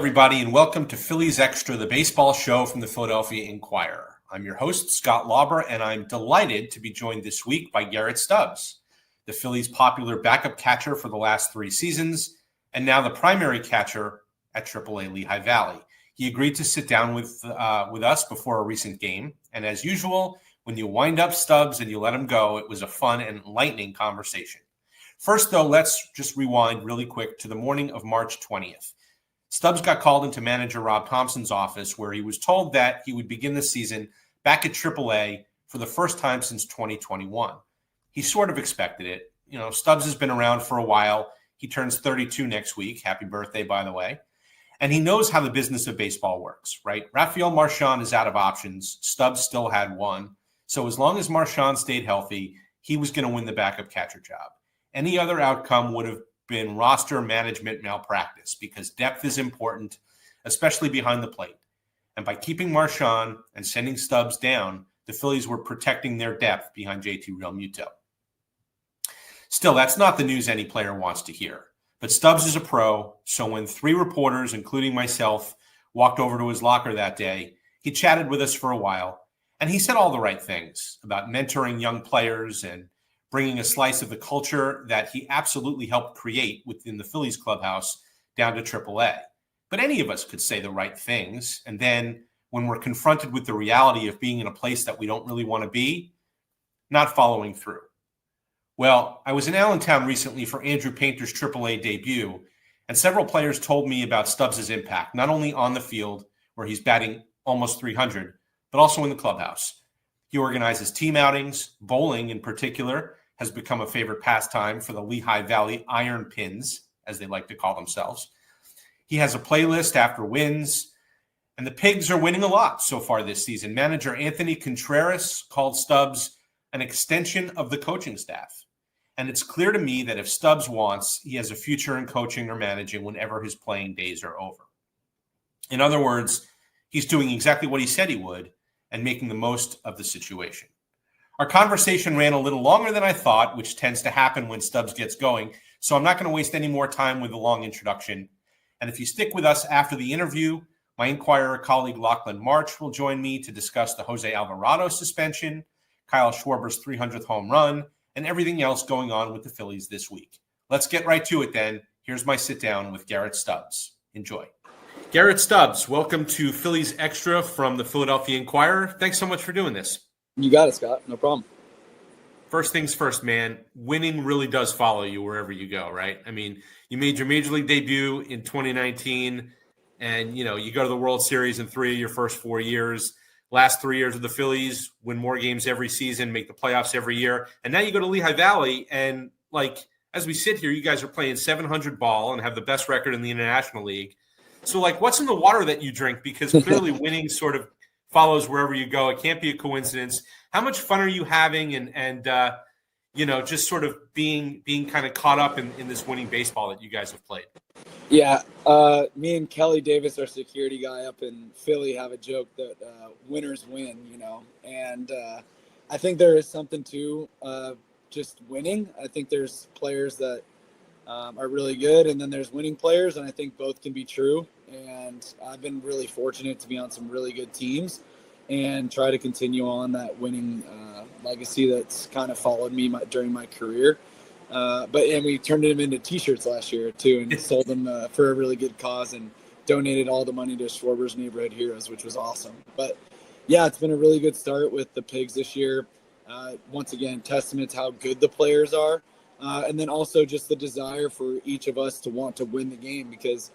everybody, and welcome to Phillies Extra, the baseball show from the Philadelphia Inquirer. I'm your host, Scott Lauber, and I'm delighted to be joined this week by Garrett Stubbs, the Phillies' popular backup catcher for the last 3 seasons, and now the primary catcher at AAA Lehigh Valley. He agreed to sit down with us before a recent game, and as usual, when you wind up Stubbs and you let him go, it was a fun and enlightening conversation. First, though, let's just rewind really quick to the morning of March 20th. Stubbs got called into manager Rob Thompson's office, where he was told that he would begin the season back at AAA for the first time since 2021. He sort of expected it. You know, Stubbs has been around for a while. He turns 32 next week. Happy birthday, by the way. And he knows how the business of baseball works, right? Rafael Marchand is out of options. Stubbs still had one. So as long as Marchand stayed healthy, he was going to win the backup catcher job. Any other outcome would have been roster management malpractice, because depth is important, especially behind the plate. And by keeping Marchand and sending Stubbs down, the Phillies were protecting their depth behind JT Realmuto. Still, that's not the news any player wants to hear. But Stubbs is a pro, so when 3 reporters, including myself, walked over to his locker that day, he chatted with us for a while, and he said all the right things about mentoring young players and bringing a slice of the culture that he absolutely helped create within the Phillies clubhouse down to AAA. But any of us could say the right things, and then when we're confronted with the reality of being in a place that we don't really want to be, not following through. Well, I was in Allentown recently for Andrew Painter's AAA debut, and several players told me about Stubbs' impact, not only on the field, where he's batting almost 300, but also in the clubhouse. He organizes team outings. Bowling, in particular, has become a favorite pastime for the Lehigh Valley IronPigs, as they like to call themselves. He has a playlist after wins, and the Pigs are winning a lot so far this season. Manager Anthony Contreras called Stubbs an extension of the coaching staff. And it's clear to me that if Stubbs wants, he has a future in coaching or managing whenever his playing days are over. In other words, he's doing exactly what he said he would and making the most of the situation. Our conversation ran a little longer than I thought, which tends to happen when Stubbs gets going, so I'm not going to waste any more time with a long introduction. And if you stick with us after the interview, my Inquirer colleague Lachlan March will join me to discuss the Jose Alvarado suspension, Kyle Schwarber's 300th home run, and everything else going on with the Phillies this week. Let's get right to it then. Here's my sit down with Garrett Stubbs. Enjoy. Garrett Stubbs, welcome to Phillies Extra from the Philadelphia Inquirer. Thanks so much for doing this. You got it, Scott. No problem. First things first, man. Winning really does follow you wherever you go, right? I mean, you made your Major League debut in 2019, and, you go to the World Series in 3 of your first 4 years. Last 3 years of the Phillies, win more games every season, make the playoffs every year. And now you go to Lehigh Valley, and, as we sit here, you guys are playing 700 ball and have the best record in the International League. So, what's in the water that you drink? Because clearly winning sort of follows wherever you go. It can't be a coincidence. How much fun are you having and just sort of being kind of caught up in this winning baseball that you guys have played? Yeah. Me and Kelly Davis, our security guy up in Philly, have a joke that winners win, and I think there is something to just winning. I think there's players that are really good, and then there's winning players, and I think both can be true. And I've been really fortunate to be on some really good teams and try to continue on that winning legacy that's kind of followed me during my career. And we turned them into T-shirts last year too, and sold them for a really good cause, and donated all the money to Schwarber's Neighborhood Heroes, which was awesome. But yeah, it's been a really good start with the Pigs this year. Once again, testament to how good the players are. And then also just the desire for each of us to want to win the game, because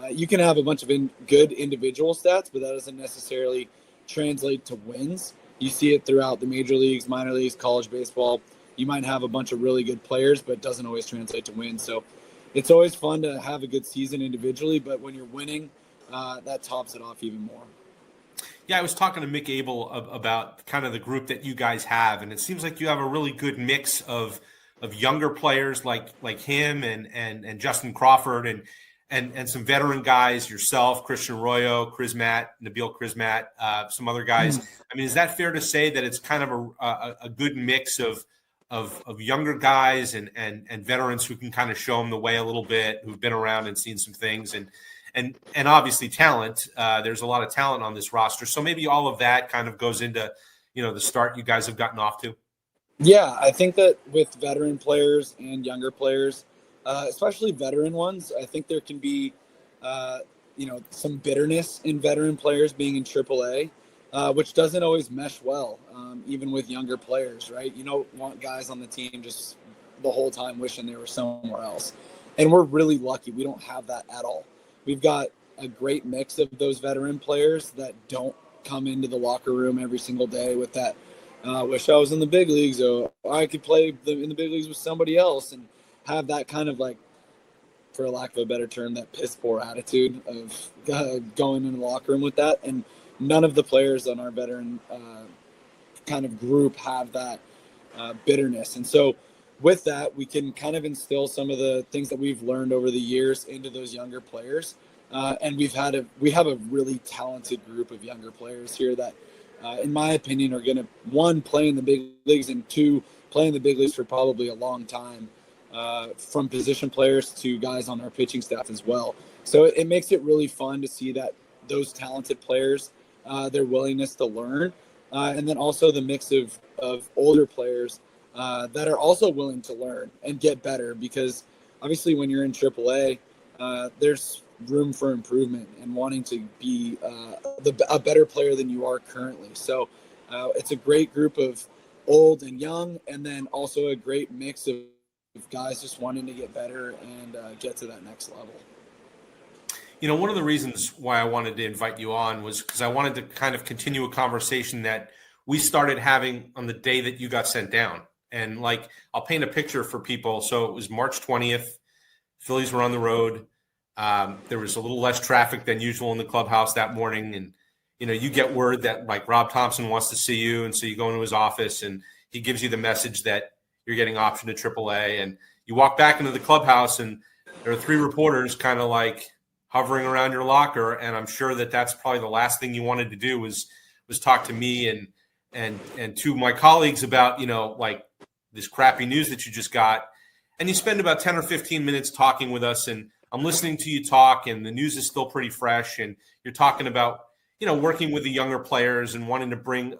you can have a bunch of good individual stats, but that doesn't necessarily translate to wins. You see it throughout the major leagues, minor leagues, college baseball. You might have a bunch of really good players, but it doesn't always translate to wins. So it's always fun to have a good season individually, but when you're winning, that tops it off even more. Yeah, I was talking to Mick Gable about kind of the group that you guys have, and it seems like you have a really good mix of younger players like him and Justin Crawford and some veteran guys, yourself, Christian Arroyo, Nabil Krismat, some other guys. I mean, is that fair to say that it's kind of a good mix of younger guys and veterans who can kind of show them the way a little bit, who've been around and seen some things? and obviously talent. There's a lot of talent on this roster. So maybe all of that kind of goes into, the start you guys have gotten off to. Yeah, I think that with veteran players and younger players, especially veteran ones, I think there can be, some bitterness in veteran players being in AAA, which doesn't always mesh well, even with younger players, right? You don't want guys on the team just the whole time wishing they were somewhere else. And we're really lucky. We don't have that at all. We've got a great mix of those veteran players that don't come into the locker room every single day with that, wish I was in the big leagues, or I could play in the big leagues with somebody else, and have that kind of, like, for lack of a better term, that piss poor attitude of going in the locker room with that. And none of the players on our veteran kind of group have that bitterness. And so with that, we can kind of instill some of the things that we've learned over the years into those younger players. And we have a really talented group of younger players here that, in my opinion, are going to, one, play in the big leagues, and two, play in the big leagues for probably a long time, from position players to guys on our pitching staff as well. So it makes it really fun to see that those talented players, their willingness to learn, and then also the mix of older players that are also willing to learn and get better, because obviously when you're in AAA, there's room for improvement and wanting to be a better player than you are currently. So it's a great group of old and young, and then also a great mix of guys just wanting to get better and get to that next level. One of the reasons why I wanted to invite you on was because I wanted to kind of continue a conversation that we started having on the day that you got sent down. And I'll paint a picture for people. So it was March 20th. Phillies were on the road. There was a little less traffic than usual in the clubhouse that morning. And, you get word that Rob Thompson wants to see you. And so you go into his office and he gives you the message that you're getting optioned to AAA. And you walk back into the clubhouse and there are three reporters kind of hovering around your locker. And I'm sure that that's probably the last thing you wanted to do was talk to me and to my colleagues about, this crappy news that you just got. And you spend about 10 or 15 minutes talking with us, and I'm listening to you talk, and the news is still pretty fresh, and you're talking about, working with the younger players and wanting to bring,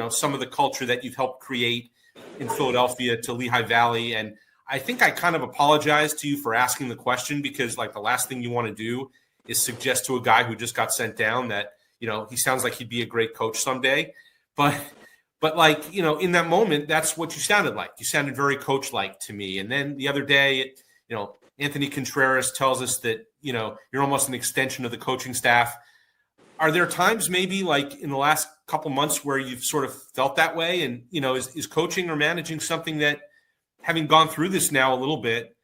some of the culture that you've helped create in Philadelphia to Lehigh Valley. And I think I kind of apologize to you for asking the question, because the last thing you want to do is suggest to a guy who just got sent down that, he sounds like he'd be a great coach someday. But in that moment, that's what you sounded like. You sounded very coach-like to me. And then the other day, Anthony Contreras tells us that, you're almost an extension of the coaching staff. Are there times maybe in the last couple months where you've sort of felt that way? And, is coaching or managing something that, having gone through this now a little bit,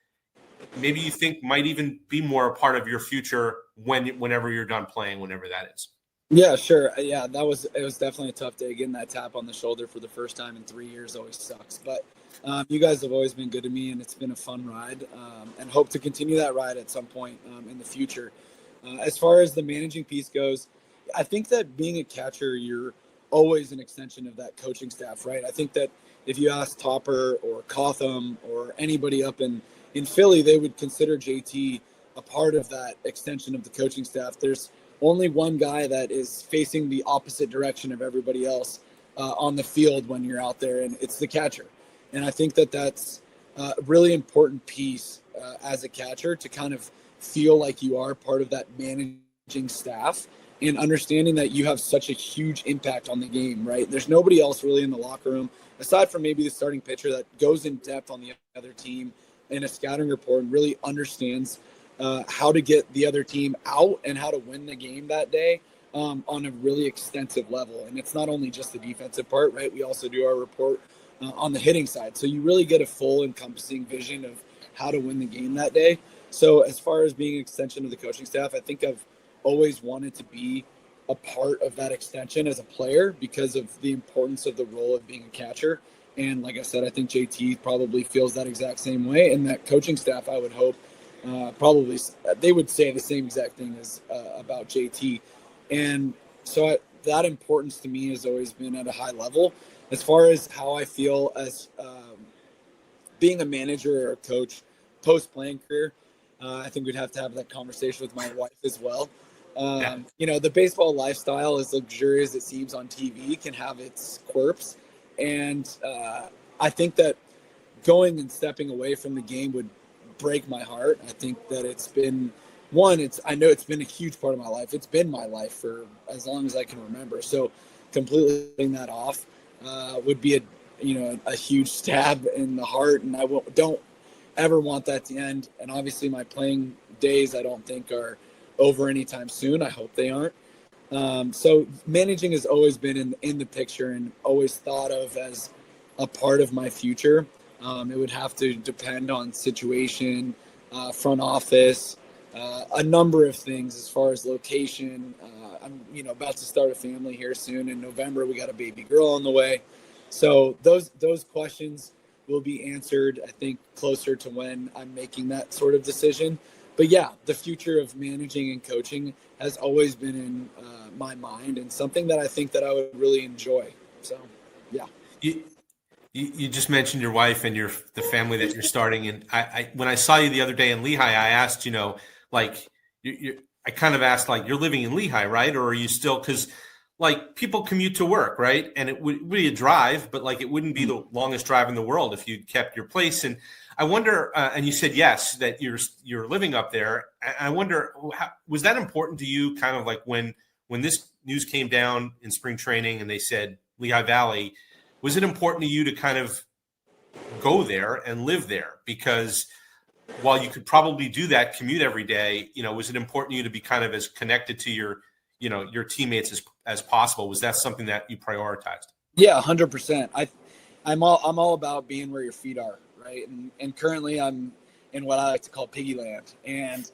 maybe you think might even be more a part of your future whenever you're done playing, whenever that is? Yeah, sure. Yeah, it was definitely a tough day. Getting that tap on the shoulder for the first time in 3 years always sucks. But you guys have always been good to me, and it's been a fun ride, and hope to continue that ride at some point in the future. As far as the managing piece goes, I think that being a catcher, you're always an extension of that coaching staff, right? I think that if you ask Topper or Cotham or anybody up in Philly, they would consider JT a part of that extension of the coaching staff. There's only one guy that is facing the opposite direction of everybody else on the field when you're out there, and it's the catcher. And I think that that's a really important piece as a catcher, to kind of feel like you are part of that managing staff and understanding that you have such a huge impact on the game, right? There's nobody else really in the locker room, aside from maybe the starting pitcher, that goes in depth on the other team in a scouting report and really understands how to get the other team out and how to win the game that day on a really extensive level. And it's not only just the defensive part, right? We also do our report on the hitting side. So you really get a full encompassing vision of how to win the game that day. So as far as being an extension of the coaching staff, I think I've always wanted to be a part of that extension as a player because of the importance of the role of being a catcher. And like I said, I think JT probably feels that exact same way. And that coaching staff, I would hope, probably they would say the same exact thing as about JT. And so that importance to me has always been at a high level. As far as how I feel as being a manager or a coach post-playing career, I think we'd have to have that conversation with my wife as well. Yeah. The baseball lifestyle, as luxurious as it seems on TV, can have its quirks. And I think that going and stepping away from the game would break my heart. I think that I know it's been a huge part of my life. It's been my life for as long as I can remember. So completely letting that off would be a huge stab in the heart. And I don't ever want that to end. And obviously my playing days, I don't think are over anytime soon. I hope they aren't. So managing has always been in the picture and always thought of as a part of my future. It would have to depend on situation, front office, a number of things as far as location. I'm about to start a family here soon. In November, we got a baby girl on the way. So those questions will be answered, I think, closer to when I'm making that sort of decision. But yeah, the future of managing and coaching has always been in my mind and something that I think that I would really enjoy. So, yeah. You just mentioned your wife and the family that you're starting. And I when I saw you the other day in Lehi, I asked, I kind of asked, like, you're living in Lehi, right? Or are you still, because like people commute to work, right? And it would be a drive, but like it wouldn't be the longest drive in the world if you kept your place. And I wonder, and you said yes, that you're living up there. I wonder, was that important to you? Kind of like when this news came down in spring training and they said Lehigh Valley, was it important to you to kind of go there and live there? Because while you could probably do that commute every day, was it important to you to be kind of as connected to your teammates as possible? Was that something that you prioritized? Yeah, 100%. I'm all about being where your feet are, right? And currently I'm in what I like to call piggy land, and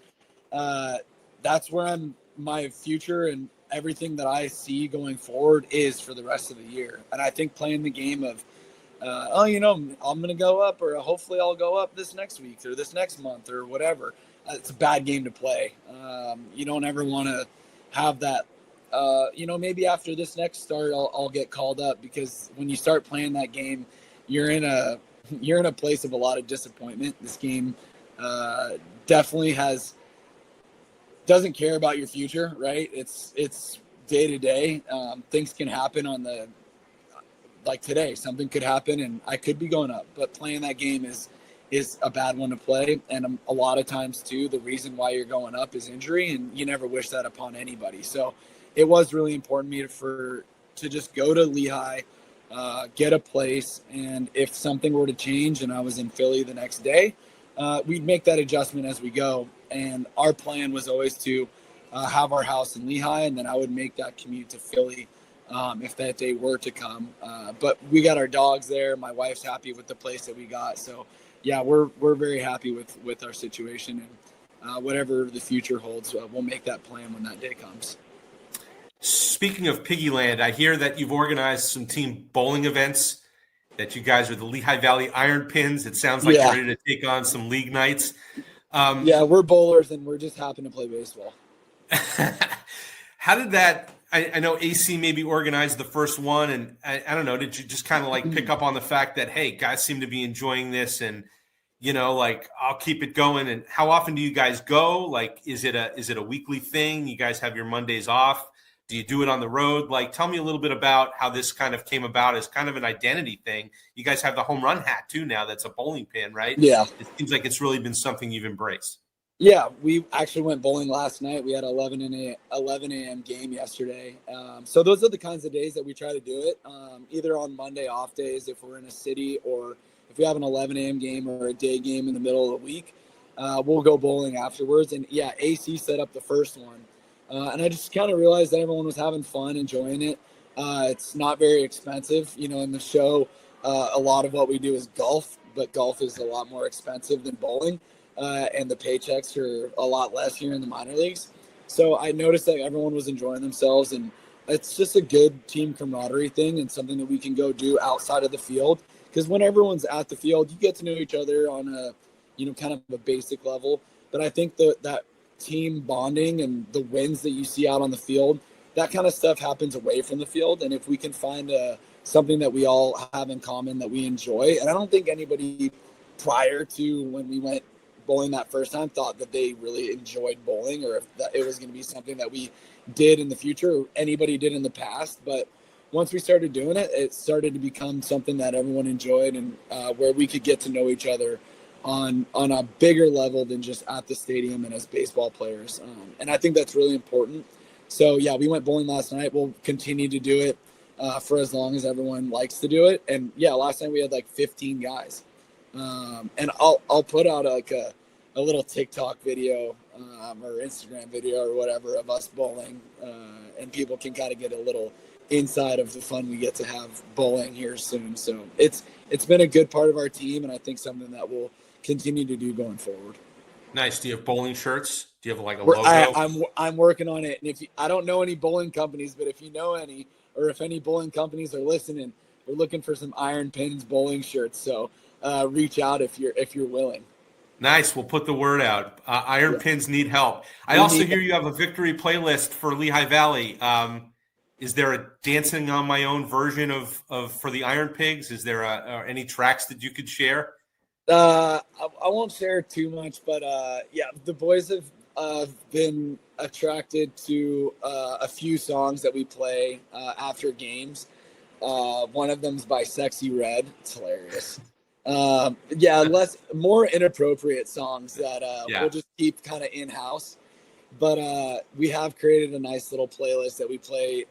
that's where my future and everything that I see going forward is for the rest of the year. And I think playing the game of, I'm going to go up, or hopefully I'll go up this next week or this next month or whatever. It's a bad game to play. You don't ever want to have that. Maybe after this next start, I'll get called up, because when you start playing that game, you're in a place of a lot of disappointment. This game definitely doesn't care about your future, right? It's day to day. Things can happen like today, something could happen and I could be going up, but playing that game is a bad one to play. And a lot of times too, the reason why you're going up is injury, and you never wish that upon anybody. So it was really important to me to just go to Lehi, get a place. And if something were to change and I was in Philly the next day, we'd make that adjustment as we go. And our plan was always to have our house in Lehi, and then I would make that commute to Philly if that day were to come. But we got our dogs there. My wife's happy with the place that we got. So, yeah, we're very happy with our situation. And whatever the future holds, we'll make that plan when that day comes. Speaking of Piggyland, I hear that you've organized some team bowling events, that you guys are the Lehigh Valley IronPigs. It sounds like you're ready to take on some league nights. We're bowlers, and we're just happen to play baseball. How did that – I know AC maybe organized the first one, and I don't know, did you just kind of like pick up on the fact that, hey, guys seem to be enjoying this, and, I'll keep it going? And how often do you guys go? Like, is it a weekly thing? You guys have your Mondays off? Do you do it on the road? Like, tell me a little bit about how this kind of came about as kind of an identity thing. You guys have the home run hat too now. That's a bowling pin, right? Yeah. It seems like it's really been something you've embraced. Yeah, we actually went bowling last night. We had 11 a.m. game yesterday. So those are the kinds of days that we try to do it, either on Monday off days if we're in a city, or if we have an 11 a.m. game or a day game in the middle of the week, we'll go bowling afterwards. And, yeah, AC set up the first one. And I just kind of realized that everyone was having fun, enjoying it. It's not very expensive. In the show, a lot of what we do is golf, but golf is a lot more expensive than bowling. And the paychecks are a lot less here in the minor leagues. So I noticed that everyone was enjoying themselves, and it's just a good team camaraderie thing and something that we can go do outside of the field. Because when everyone's at the field, you get to know each other on a, kind of a basic level. But I think that team bonding and the wins that you see out on the field, that kind of stuff happens away from the field. And if we can find something that we all have in common that we enjoy, and I don't think anybody prior to when we went bowling that first time thought that they really enjoyed bowling, or if that it was going to be something that we did in the future or anybody did in the past. But once we started doing it, it started to become something that everyone enjoyed, and where we could get to know each other on a bigger level than just at the stadium and as baseball players. And I think that's really important. So yeah, we went bowling last night. We'll continue to do it for as long as everyone likes to do it. And yeah, last night we had like 15 guys. And I'll put out like a little TikTok video or Instagram video or whatever of us bowling, and people can kind of get a little inside of the fun we get to have bowling here soon. So it's been a good part of our team, and I think something that we'll continue to do going forward. Nice. Do you have bowling shirts? Do you have like a logo? I'm working on it, and if I don't know any bowling companies, but if you know any, or if any bowling companies are listening, we're looking for some IronPigs bowling shirts. So reach out if you're willing. Nice. We'll put the word out. IronPigs need help. I also hear you have a victory playlist for Lehigh Valley. Is there a dancing on my own version of for the IronPigs? Is there any tracks that you could share? I won't share too much, but yeah, the boys have been attracted to a few songs that we play after games. One of them's by Sexy Red. It's hilarious. Yeah, more inappropriate songs that we'll just keep kind of in-house. But we have created a nice little playlist that we play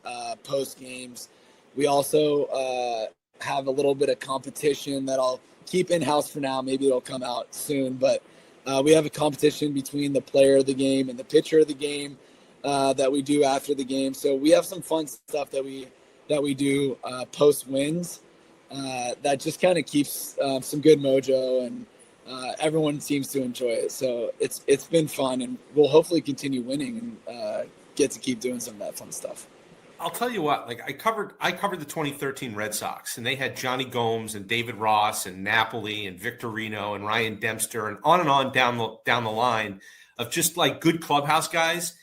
post games. We also have a little bit of competition that I'll keep in-house for now. Maybe it'll come out soon. But we have a competition between the player of the game and the pitcher of the game that we do after the game. So we have some fun stuff that we do post wins that just kind of keeps some good mojo, and everyone seems to enjoy it. So it's been fun, and we'll hopefully continue winning and get to keep doing some of that fun stuff. I'll tell you what, like I covered the 2013 Red Sox, and they had Johnny Gomes and David Ross and Napoli and Victorino and Ryan Dempster and on down the line of just like good clubhouse guys.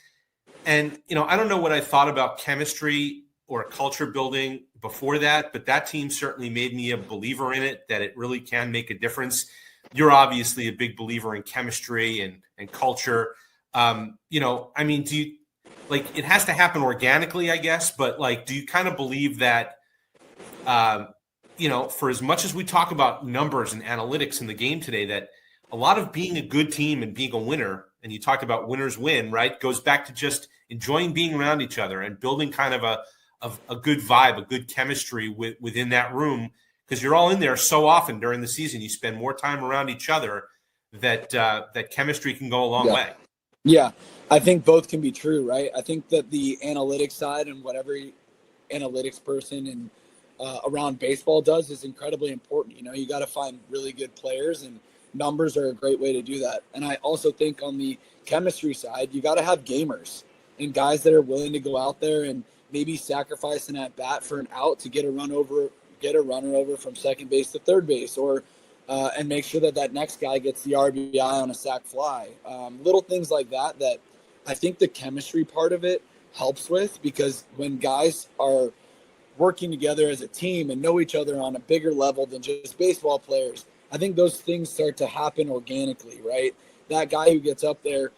And, I don't know what I thought about chemistry or culture building before that, but that team certainly made me a believer in it, that it really can make a difference. You're obviously a big believer in chemistry and culture. Do you, like, it has to happen organically, I guess, but like, do you kind of believe that, for as much as we talk about numbers and analytics in the game today, that a lot of being a good team and being a winner, and you talked about winners win, right, goes back to just enjoying being around each other and building kind of a good vibe, a good chemistry within that room, because you're all in there so often during the season. You spend more time around each other that chemistry can go a long way. Yeah, I think both can be true, right? I think that the analytics side and what every analytics person and around baseball does is incredibly important. You got to find really good players, and numbers are a great way to do that. And I also think on the chemistry side, you got to have gamers and guys that are willing to go out there and maybe sacrifice an at bat for an out to get a runner over from second base to third base, or and make sure that next guy gets the RBI on a sac fly. Little things like that I think the chemistry part of it helps with, because when guys are working together as a team and know each other on a bigger level than just baseball players, I think those things start to happen organically, right? That guy who gets up there,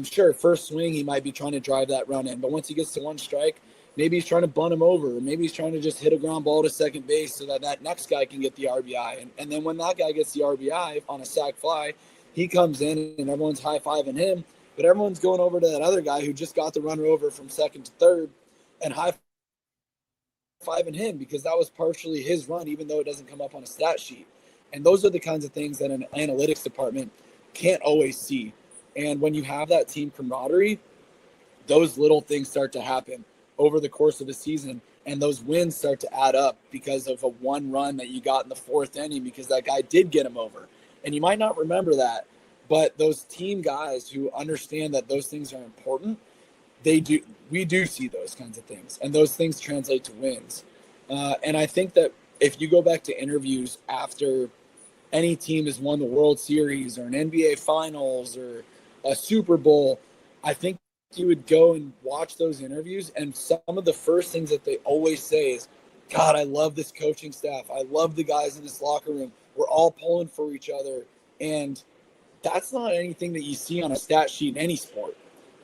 sure, first swing, he might be trying to drive that run in, but once he gets to one strike, maybe he's trying to bunt him over, or maybe he's trying to just hit a ground ball to second base so that next guy can get the RBI. And then when that guy gets the RBI on a sac fly, he comes in and everyone's high-fiving him, but everyone's going over to that other guy who just got the runner over from second to third and high-fiving him, because that was partially his run, even though it doesn't come up on a stat sheet. And those are the kinds of things that an analytics department can't always see. And when you have that team camaraderie, those little things start to happen over the course of the season, and those wins start to add up because of a one run that you got in the fourth inning because that guy did get him over. And you might not remember that, but those team guys who understand that those things are important, we do see those kinds of things, and those things translate to wins. And I think that if you go back to interviews after any team has won the World Series or an NBA Finals or a Super Bowl, I think you would go and watch those interviews, and some of the first things that they always say is, God, I love this coaching staff. I love the guys in this locker room. We're all pulling for each other. And that's not anything that you see on a stat sheet in any sport,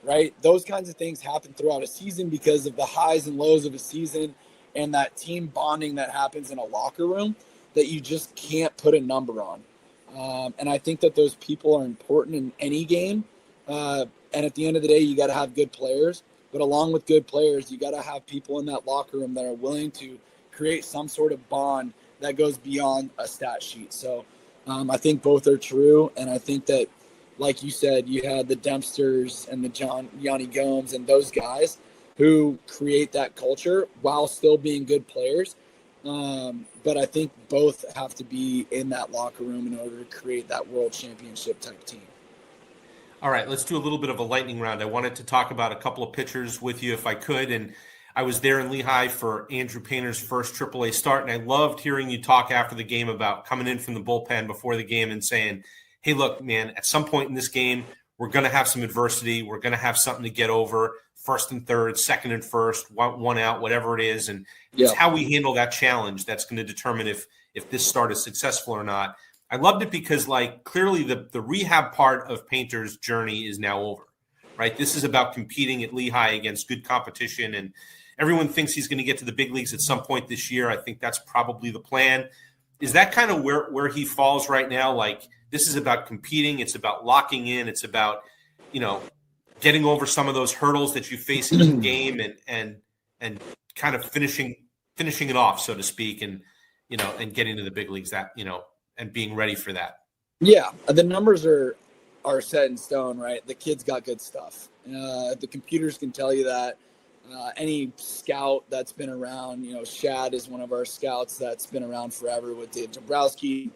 right? Those kinds of things happen throughout a season because of the highs and lows of a season and that team bonding that happens in a locker room that you just can't put a number on. And I think that those people are important in any game. And at the end of the day, you got to have good players. But along with good players, you got to have people in that locker room that are willing to create some sort of bond that goes beyond a stat sheet. So I think both are true. And I think that, like you said, you had the Dempsters and the Yanni Gomes and those guys who create that culture while still being good players. But I think both have to be in that locker room in order to create that world championship type team. All right, let's do a little bit of a lightning round. I wanted to talk about a couple of pitchers with you if I could. And I was there in Lehi for Andrew Painter's first AAA start. And I loved hearing you talk after the game about coming in from the bullpen before the game and saying, hey, look, man, at some point in this game, we're going to have some adversity. We're going to have something to get over. First and third, second and first, one out, whatever it is. And it's how we handle that challenge that's going to determine if this start is successful or not. I loved it because, like, clearly the rehab part of Painter's journey is now over, right? This is about competing at Lehi against good competition, and everyone thinks he's going to get to the big leagues at some point this year. I think that's probably the plan. Is that kind of where he falls right now? Like, this is about competing. It's about locking in. It's about, getting over some of those hurdles that you face in the game and kind of finishing it off, so to speak, and getting to the big leagues and being ready for that. Yeah, the numbers are set in stone, right? The kid's got good stuff. The computers can tell you that. Any scout that's been around, Shad is one of our scouts that's been around forever with Dave Dombrowski.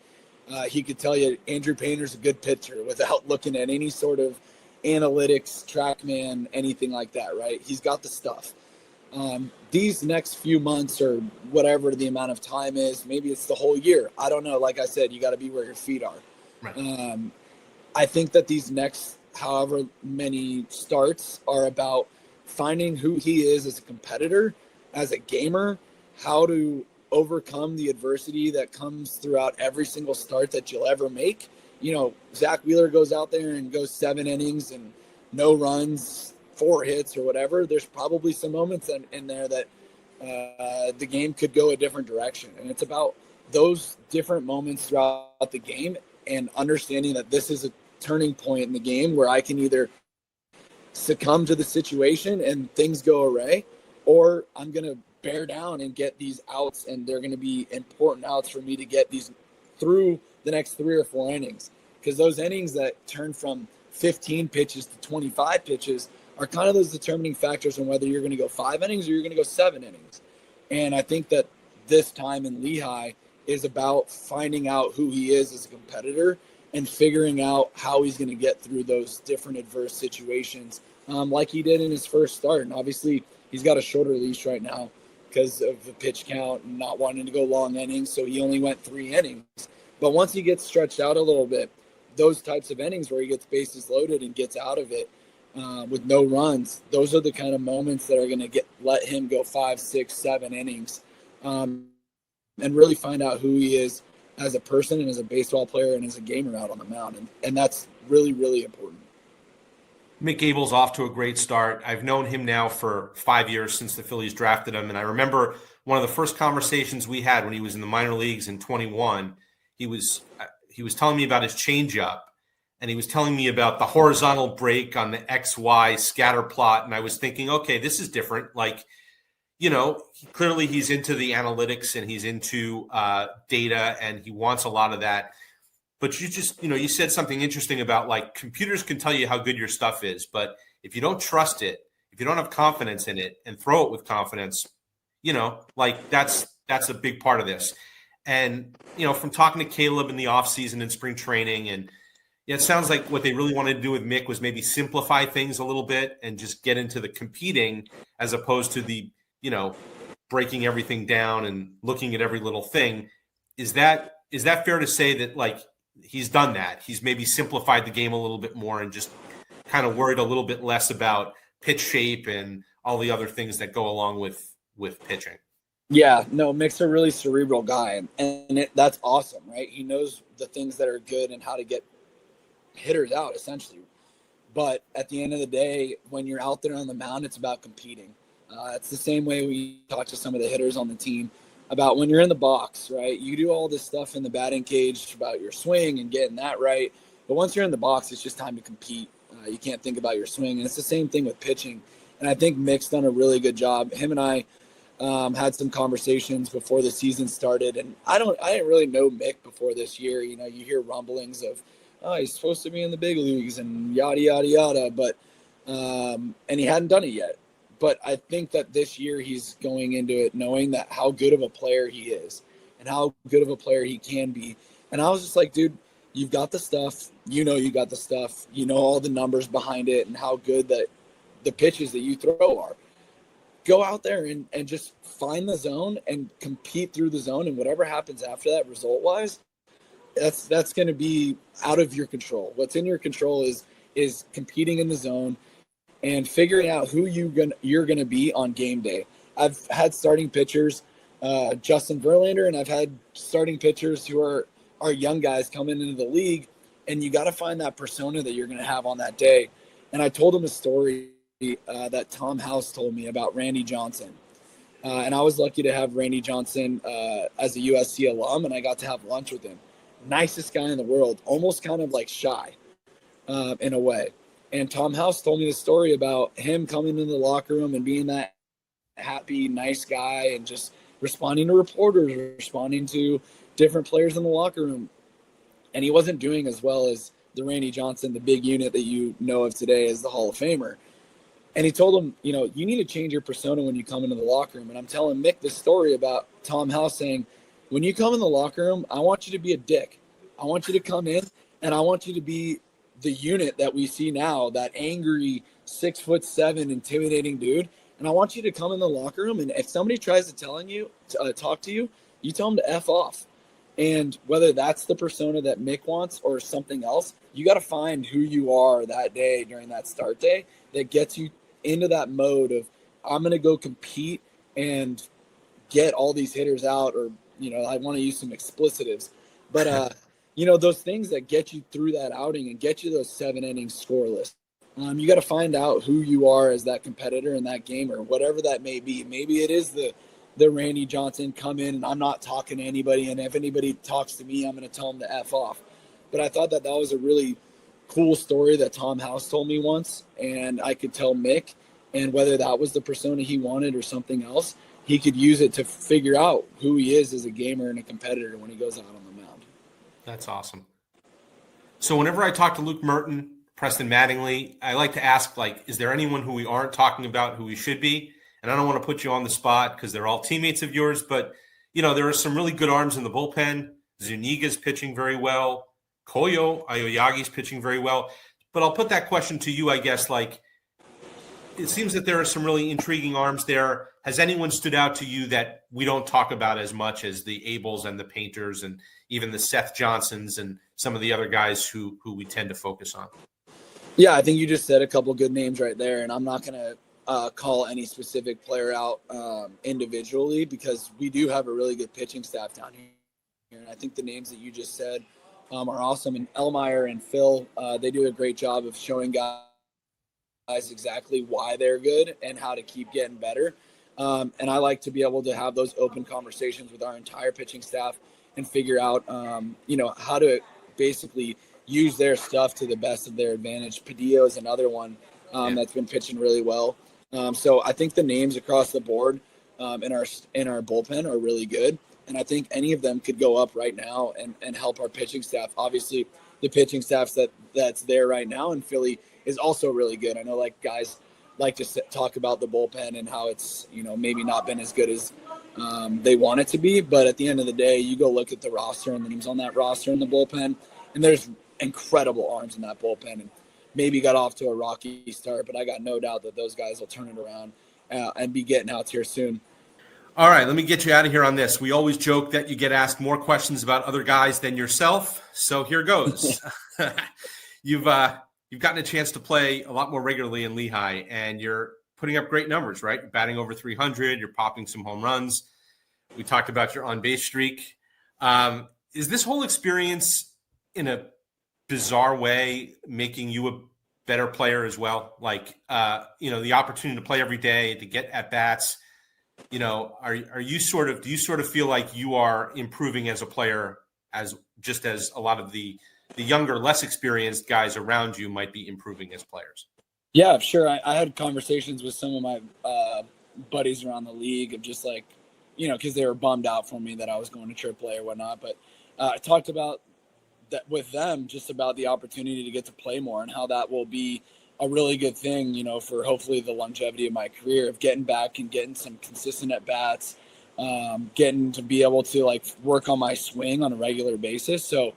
He could tell you Andrew Painter's a good pitcher without looking at any sort of analytics, TrackMan, anything like that, right? He's got the stuff. These next few months or whatever the amount of time is, maybe it's the whole year. I don't know. Like I said, you got to be where your feet are. Right. I think that these next however many starts are about finding who he is as a competitor, as a gamer, how to overcome the adversity that comes throughout every single start that you'll ever make. Zach Wheeler goes out there and goes 7 innings and no runs, 4 hits or whatever. There's probably some moments in there that the game could go a different direction. And it's about those different moments throughout the game and understanding that this is a turning point in the game where I can either succumb to the situation and things go awry, or I'm going to bear down and get these outs, and they're going to be important outs for me to get these through the next 3 or 4 innings. Because those innings that turn from 15 pitches to 25 pitches are kind of those determining factors on whether you're going to go 5 innings or you're going to go 7 innings. And I think that this time in Lehi is about finding out who he is as a competitor and figuring out how he's going to get through those different adverse situations, like he did in his first start. And obviously he's got a shorter leash right now because of the pitch count and not wanting to go long innings. So he only went 3 innings. But once he gets stretched out a little bit, those types of innings where he gets bases loaded and gets out of it with no runs, those are the kind of moments that are going to let him go 5, 6, 7 innings and really find out who he is as a person and as a baseball player and as a gamer out on the mound. And that's really, really important. Mick Gable's off to a great start. I've known him now for 5 years since the Phillies drafted him. And I remember one of the first conversations we had when he was in the minor leagues in 21, he was telling me about his changeup, and he was telling me about the horizontal break on the XY scatter plot. And I was thinking, okay, this is different. Like, clearly he's into the analytics and he's into data and he wants a lot of that. But you just, you said something interesting about, like, computers can tell you how good your stuff is, but if you don't trust it, if you don't have confidence in it and throw it with confidence, that's a big part of this. And, from talking to Caleb in the offseason and spring training, and it sounds like what they really wanted to do with Mick was maybe simplify things a little bit and just get into the competing as opposed to the, breaking everything down and looking at every little thing. Is that fair to say that, like, he's done that? He's maybe simplified the game a little bit more and just kind of worried a little bit less about pitch shape and all the other things that go along with pitching. Yeah, no, Mick's a really cerebral guy, and that's awesome, right? He knows the things that are good and how to get hitters out essentially. But at the end of the day, when you're out there on the mound, it's about competing. It's the same way we talk to some of the hitters on the team about when you're in the box, right? You do all this stuff in the batting cage about your swing and getting that right. But once you're in the box, it's just time to compete. You can't think about your swing. And it's the same thing with pitching. And I think Mick's done a really good job. Him and I had some conversations before the season started. And I didn't really know Mick before this year. You know, you hear rumblings of, oh, he's supposed to be in the big leagues and yada, yada, yada. But, and he hadn't done it yet. But I think that this year he's going into it knowing that how good of a player he is and how good of a player he can be. And I was just like, dude, you've got the stuff. You got the stuff. You know all the numbers behind it and how good that the pitches that you throw are. Go out there and just find the zone and compete through the zone. And whatever happens after that result-wise, that's going to be out of your control. What's in your control is competing in the zone and figuring out who you're gonna be on game day. I've had starting pitchers, Justin Verlander, and I've had starting pitchers who are young guys coming into the league, and you got to find that persona that you're gonna have on that day. And I told him a story that Tom House told me about Randy Johnson, and I was lucky to have Randy Johnson as a USC alum, and I got to have lunch with him. Nicest guy in the world, almost kind of like shy in a way. And Tom House told me the story about him coming into the locker room and being that happy, nice guy and just responding to reporters, responding to different players in the locker room. And he wasn't doing as well as the Randy Johnson, the big unit that you know of today as the Hall of Famer. And he told him, you know, you need to change your persona when you come into the locker room. And I'm telling Mick this story about Tom House saying, when you come in the locker room, I want you to be a dick. I want you to come in and I want you to be the unit that we see now, that angry 6'7" intimidating dude. And I want you to come in the locker room. And if somebody tries to talk to you, you tell them to F off. And whether that's the persona that Mick wants or something else, you got to find who you are that day during that start day that gets you into that mode of, I'm going to go compete and get all these hitters out, or, you know, I want to use some explicitives, but, you know, those things that get you through that outing and get you those 7 innings scoreless. You got to find out who you are as that competitor in that game, or whatever that may be. Maybe it is the Randy Johnson come in and I'm not talking to anybody, and if anybody talks to me, I'm going to tell them to F off. But I thought that was a really cool story that Tom House told me once, and I could tell Mick, and whether that was the persona he wanted or something else, he could use it to figure out who he is as a gamer and a competitor when he goes out on the mound. That's awesome. So whenever I talk to Luke Merton, Preston Mattingly, I like to ask, like, is there anyone who we aren't talking about who we should be? And I don't want to put you on the spot because they're all teammates of yours, but, you know, there are some really good arms in the bullpen. Zuniga's pitching very well. Koyo Aoyagi's pitching very well. But I'll put that question to you, I guess, like, it seems that there are some really intriguing arms there. Has anyone stood out to you that we don't talk about as much as the Abels and the Painters and even the Seth Johnsons and some of the other guys who we tend to focus on? Yeah, I think you just said a couple good names right there, and I'm not going to call any specific player out individually, because we do have a really good pitching staff down here. And I think the names that you just said are awesome. And Elmeyer and Phil, they do a great job of showing guys exactly why they're good and how to keep getting better. And I like to be able to have those open conversations with our entire pitching staff and figure out, you know, how to basically use their stuff to the best of their advantage. Padillo is another one that's been pitching really well. So I think the names across the board in our bullpen are really good. And I think any of them could go up right now and help our pitching staff. Obviously, the pitching staff that's there right now in Philly is also really good. I know, like, guys like to talk about the bullpen and how it's, you know, maybe not been as good as they want it to be. But at the end of the day, you go look at the roster and the names on that roster in the bullpen, and there's incredible arms in that bullpen. And maybe got off to a rocky start, but I got no doubt that those guys will turn it around and be getting out here soon. All right, let me get you out of here on this. We always joke that you get asked more questions about other guys than yourself, so here goes. You've gotten a chance to play a lot more regularly in Lehi, and you're putting up great numbers, right? You're batting over 300. You're popping some home runs. We talked about your on-base streak. Is this whole experience in a bizarre way making you a better player as well? Like, the opportunity to play every day, to get at bats, do you sort of feel like you are improving as a player as a lot of the younger, less experienced guys around you might be improving as players? Yeah, sure. I had conversations with some of my buddies around the league of just like, because they were bummed out for me that I was going to AAA or whatnot. But I talked about that with them, just about the opportunity to get to play more and how that will be a really good thing, for hopefully the longevity of my career, of getting back and getting some consistent at bats, getting to be able to like work on my swing on a regular basis. So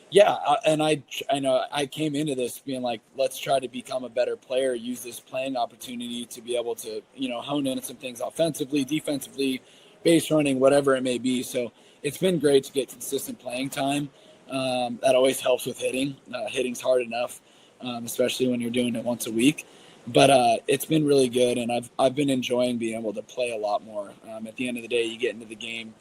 yeah, and I know I came into this being like, let's try to become a better player, use this playing opportunity to be able to, hone in on some things offensively, defensively, base running, whatever it may be. So it's been great to get consistent playing time. That always helps with hitting. Hitting's hard enough, especially when you're doing it once a week. But it's been really good, and I've been enjoying being able to play a lot more. At the end of the day, you get into the game.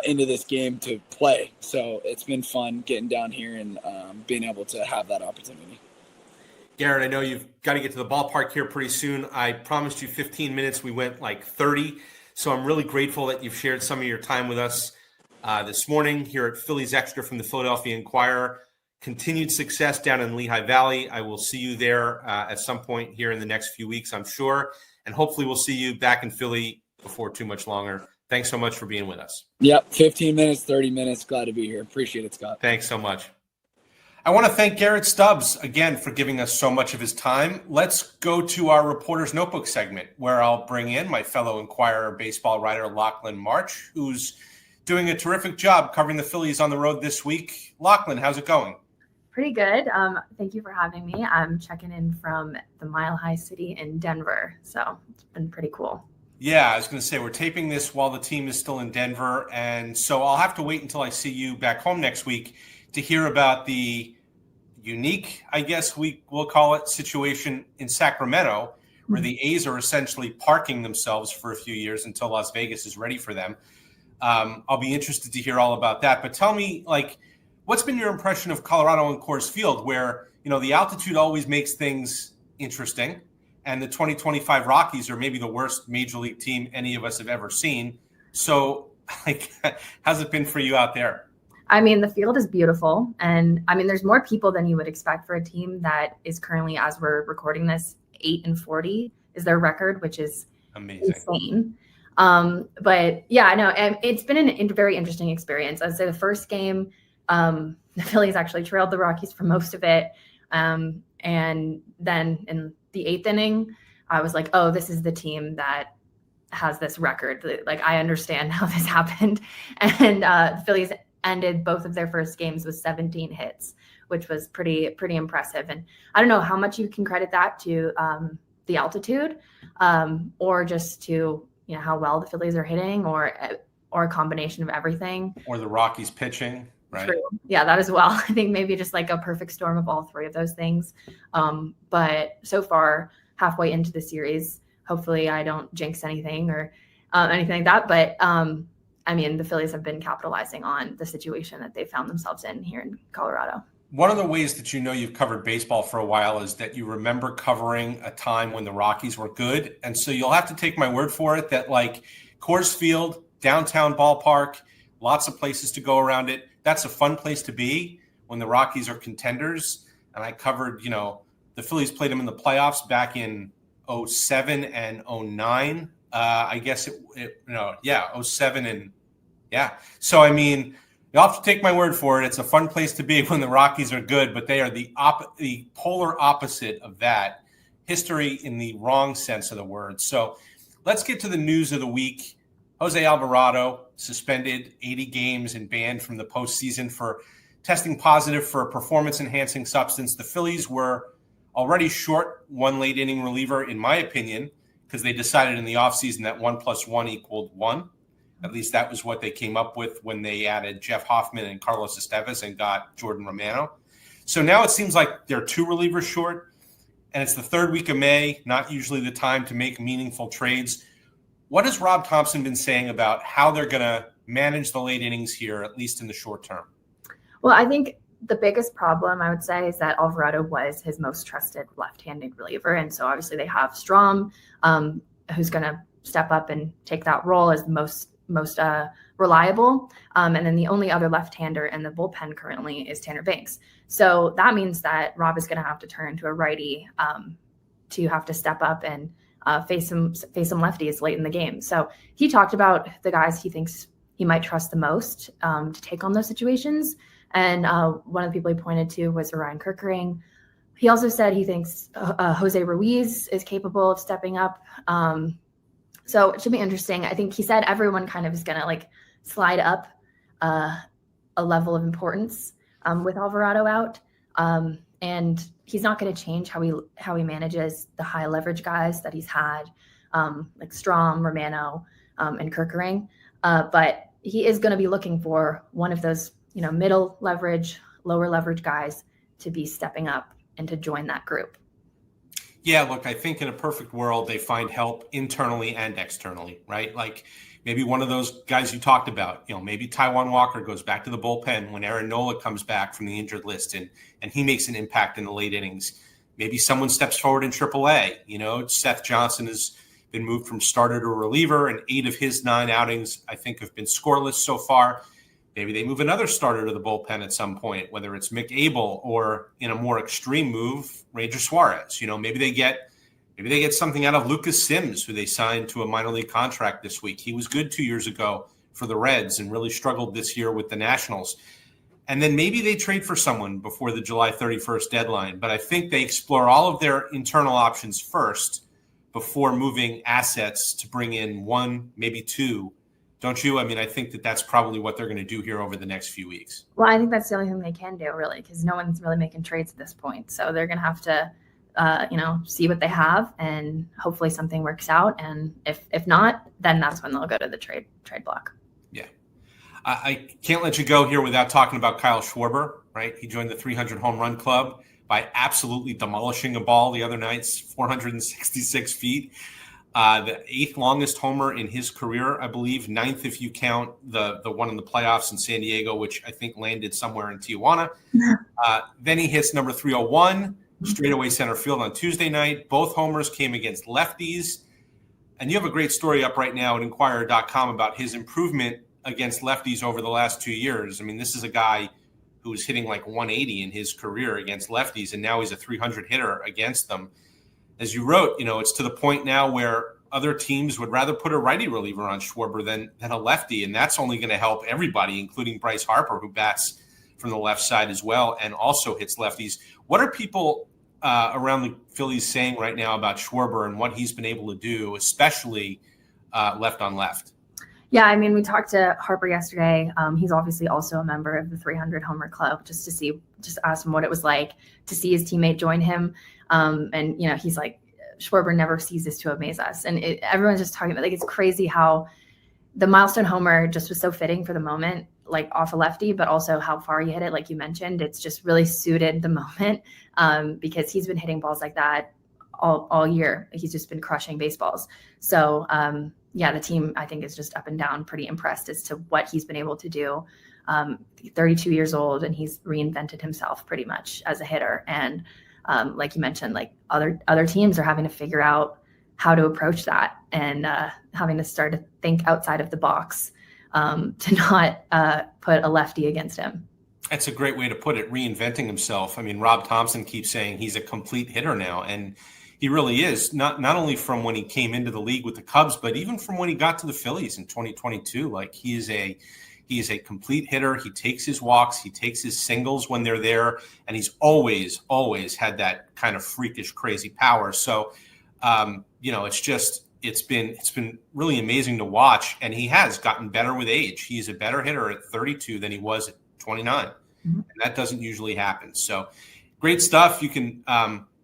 Into this game to play. So it's been fun getting down here and being able to have that opportunity. Garrett, I know you've got to get to the ballpark here pretty soon. I promised you 15 minutes. We went like 30. So I'm really grateful that you've shared some of your time with us this morning here at Phillies Extra from the Philadelphia Inquirer. Continued success down in Lehigh Valley. I will see you there at some point here in the next few weeks, I'm sure. And hopefully we'll see you back in Philly before too much longer. Thanks so much for being with us. Yep, 15 minutes, 30 minutes. Glad to be here. Appreciate it, Scott. Thanks so much. I want to thank Garrett Stubbs again for giving us so much of his time. Let's go to our Reporter's Notebook segment, where I'll bring in my fellow Inquirer baseball writer, Lachlan March, who's doing a terrific job covering the Phillies on the road this week. Lachlan, how's it going? Pretty good. Thank you for having me. I'm checking in from the Mile High City in Denver, so it's been pretty cool. Yeah, I was going to say, we're taping this while the team is still in Denver, and so I'll have to wait until I see you back home next week to hear about the unique, I guess we'll call it, situation in Sacramento, where the A's are essentially parking themselves for a few years until Las Vegas is ready for them. I'll be interested to hear all about that. But tell me, what's been your impression of Colorado and Coors Field, where, the altitude always makes things interesting? And the 2025 Rockies are maybe the worst major league team any of us have ever seen. So, how's it been for you out there? I mean, the field is beautiful. And I mean, there's more people than you would expect for a team that is currently, as we're recording this, 8-40 is their record, which is amazing. Insane. But yeah, I know. And it's been a very interesting experience. I'd say the first game, the Phillies actually trailed the Rockies for most of it. And then in the 8th inning, I was like, oh, this is the team that has this record. Like, I understand how this happened. And the Phillies ended both of their first games with 17 hits, which was pretty impressive. And I don't know how much you can credit that to the altitude or just to, how well the Phillies are hitting or a combination of everything. Or the Rockies pitching. Right. True. Yeah, that as well. I think maybe just like a perfect storm of all three of those things. But so far, halfway into the series, hopefully I don't jinx anything or anything like that. But I mean, the Phillies have been capitalizing on the situation that they found themselves in here in Colorado. One of the ways that you've covered baseball for a while is that you remember covering a time when the Rockies were good. And so you'll have to take my word for it that Coors Field, downtown ballpark, lots of places to go around it. That's a fun place to be when the Rockies are contenders. And I covered, the Phillies played them in the playoffs back in 07 and 09. I guess 07 and yeah. So, I mean, you'll have to take my word for it. It's a fun place to be when the Rockies are good, but they are the polar opposite of that. History in the wrong sense of the word. So let's get to the news of the week. Jose Alvarado suspended 80 games and banned from the postseason for testing positive for a performance-enhancing substance. The Phillies were already short one late-inning reliever, in my opinion, because they decided in the offseason that 1 + 1 = 1. At least that was what they came up with when they added Jeff Hoffman and Carlos Estevez and got Jordan Romano. So now it seems like they're 2 relievers short, and it's the 3rd week of May, not usually the time to make meaningful trades. What has Rob Thompson been saying about how they're going to manage the late innings here, at least in the short term? Well, I think the biggest problem I would say is that Alvarado was his most trusted left-handed reliever. And so obviously they have Strom, who's going to step up and take that role as the most reliable. And then the only other left-hander in the bullpen currently is Tanner Banks. So that means that Rob is going to have to turn to a righty to have to step up and face some lefties late in the game. So he talked about the guys he thinks he might trust the most to take on those situations. And one of the people he pointed to was Ryan Kerkering. He also said he thinks Jose Ruiz is capable of stepping up. So it should be interesting. I think he said everyone kind of is going to like slide up a level of importance with Alvarado out. And he's not going to change how he manages the high leverage guys that he's had, like Strom, Romano, and Kerkering. But he is going to be looking for one of those, middle leverage, lower leverage guys to be stepping up and to join that group. Yeah, look, I think in a perfect world, they find help internally and externally, right? Like maybe one of those guys you talked about, maybe Taijuan Walker goes back to the bullpen when Aaron Nola comes back from the injured list and he makes an impact in the late innings. Maybe someone steps forward in AAA. Seth Johnson has been moved from starter to reliever, and 8 of his 9 outings, I think, have been scoreless so far. Maybe they move another starter to the bullpen at some point, whether it's Mick Gable or in a more extreme move, Ranger Suarez. Maybe they get something out of Lucas Sims, who they signed to a minor league contract this week. He was good 2 years ago for the Reds and really struggled this year with the Nationals. And then maybe they trade for someone before the July 31st deadline. But I think they explore all of their internal options first before moving assets to bring in 1, maybe 2. Don't you? I mean, I think that's probably what they're going to do here over the next few weeks. Well, I think that's the only thing they can do, really, because no one's really making trades at this point. So they're going to have to, see what they have, and hopefully something works out. And if not, then that's when they'll go to the trade block. Yeah. I can't let you go here without talking about Kyle Schwarber, right? He joined the 300 home run club by absolutely demolishing a ball the other night, 466 feet. The 8th longest homer in his career, I believe, 9th if you count the one in the playoffs in San Diego, which I think landed somewhere in Tijuana. Then he hits number 301, straightaway center field on Tuesday night. Both homers came against lefties. And you have a great story up right now at Inquirer.com about his improvement against lefties over the last 2 years. I mean, this is a guy who was hitting like 180 in his career against lefties, and now he's a 300 hitter against them. As you wrote, it's to the point now where other teams would rather put a righty reliever on Schwarber than a lefty, and that's only going to help everybody, including Bryce Harper, who bats from the left side as well and also hits lefties. What are people around the Phillies saying right now about Schwarber and what he's been able to do, especially left on left? Yeah, I mean, we talked to Harper yesterday. He's obviously also a member of the 300 homer club, just asked him what it was like to see his teammate join him. And he's like, Schwarber never ceases to amaze us. And everyone's just talking about, like, it's crazy how the milestone homer just was so fitting for the moment, like off a lefty, but also how far he hit it. Like you mentioned, it's just really suited the moment because he's been hitting balls like that all year. He's just been crushing baseballs. So, the team, I think, is just up and down pretty impressed as to what he's been able to do. 32 years old, and he's reinvented himself pretty much as a hitter. And like you mentioned, like other teams are having to figure out how to approach that and having to start to think outside of the box to not put a lefty against him. That's a great way to put it, reinventing himself. I mean, Rob Thompson keeps saying he's a complete hitter now, and he really is, not only from when he came into the league with the Cubs, but even from when he got to the Phillies in 2022. Like he is a complete hitter. He takes his walks, he takes his singles when they're there, and he's always had that kind of freakish, crazy power. So, it's been really amazing to watch, and he has gotten better with age. He's a better hitter at 32 than he was at 29, and that doesn't usually happen. So, great stuff. You can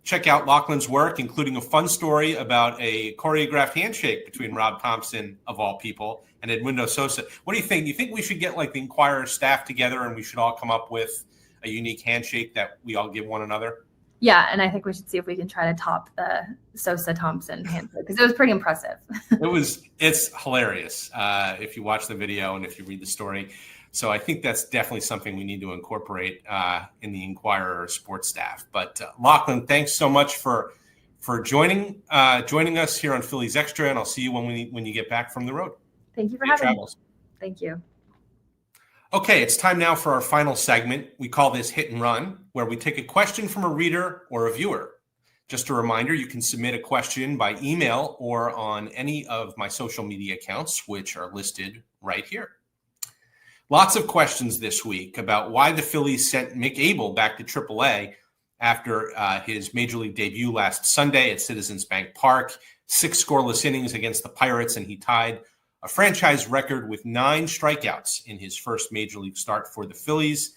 check out Lachlan's work, including a fun story about a choreographed handshake between Rob Thompson, of all people, and Edmundo Sosa. What do you think? Do you think we should get like the Inquirer staff together and we should all come up with a unique handshake that we all give one another? Yeah, and I think we should see if we can try to top the Sosa Thompson handshake because it was pretty impressive. It's hilarious if you watch the video and if you read the story. So I think that's definitely something we need to incorporate in the Inquirer sports staff. But Lachlan, thanks so much for joining us here on Phillies Extra, and I'll see you when you get back from the road. Thank you for having me. Thank you. Okay, it's time now for our final segment. We call this Hit and Run, where we take a question from a reader or a viewer. Just a reminder, you can submit a question by email or on any of my social media accounts, which are listed right here. Lots of questions this week about why the Phillies sent Mick Gable back to AAA after his Major League debut last Sunday at Citizens Bank Park. 6 scoreless innings against the Pirates, and he tied a franchise record with 9 strikeouts in his first Major League start for the Phillies.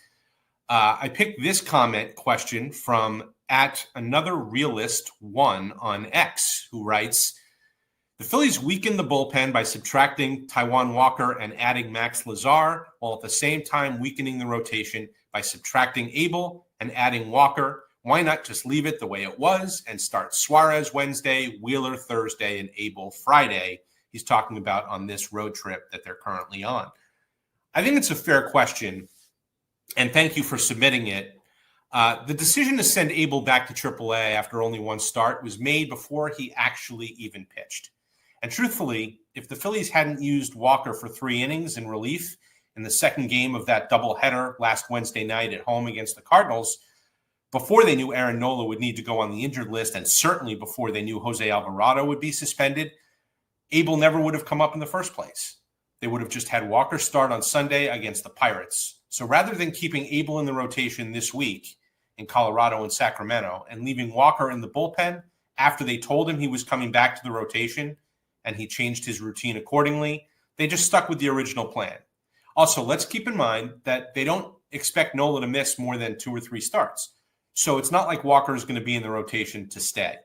I picked this comment question from @AnotherRealist1 on X, who writes, the Phillies weakened the bullpen by subtracting Taijuan Walker and adding Max Lazar, while at the same time weakening the rotation by subtracting Abel and adding Walker. Why not just leave it the way it was and start Suarez Wednesday, Wheeler Thursday, and Abel Friday? He's talking about on this road trip that they're currently on. I think it's a fair question, and thank you for submitting it. The decision to send Abel back to AAA after only 1 start was made before he actually even pitched. And truthfully, if the Phillies hadn't used Walker for 3 innings in relief in the second game of that doubleheader last Wednesday night at home against the Cardinals, before they knew Aaron Nola would need to go on the injured list, and certainly before they knew Jose Alvarado would be suspended, Abel never would have come up in the first place. They would have just had Walker start on Sunday against the Pirates. So rather than keeping Abel in the rotation this week in Colorado and Sacramento and leaving Walker in the bullpen after they told him he was coming back to the rotation and he changed his routine accordingly, they just stuck with the original plan. Also, let's keep in mind that they don't expect Nola to miss more than 2 or 3 starts. So it's not like Walker is going to be in the rotation to stay.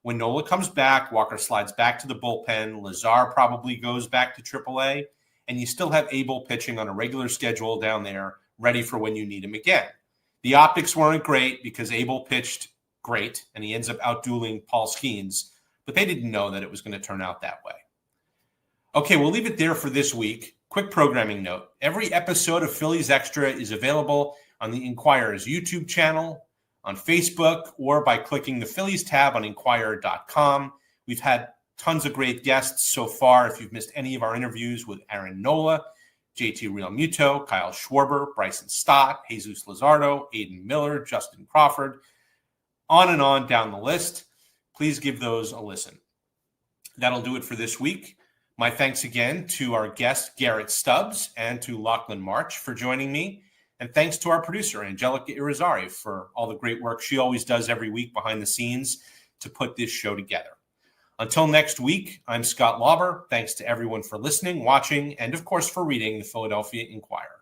When Nola comes back, Walker slides back to the bullpen. Lazar probably goes back to AAA, and you still have Abel pitching on a regular schedule down there, ready for when you need him again. The optics weren't great because Abel pitched great, and he ends up outdueling Paul Skeens, but they didn't know that it was going to turn out that way. Okay, we'll leave it there for this week. Quick programming note. Every episode of Phillies Extra is available on the Inquirer's YouTube channel, on Facebook, or by clicking the Phillies tab on Inquirer.com. We've had tons of great guests so far. If you've missed any of our interviews with Aaron Nola, JT Realmuto, Kyle Schwarber, Bryson Stott, Jesus Luzardo, Aiden Miller, Justin Crawford, on and on down the list, please give those a listen. That'll do it for this week. My thanks again to our guest, Garrett Stubbs, and to Lachlan March for joining me. And thanks to our producer, Angelica Irizarry, for all the great work she always does every week behind the scenes to put this show together. Until next week, I'm Scott Lauber. Thanks to everyone for listening, watching, and of course for reading the Philadelphia Inquirer.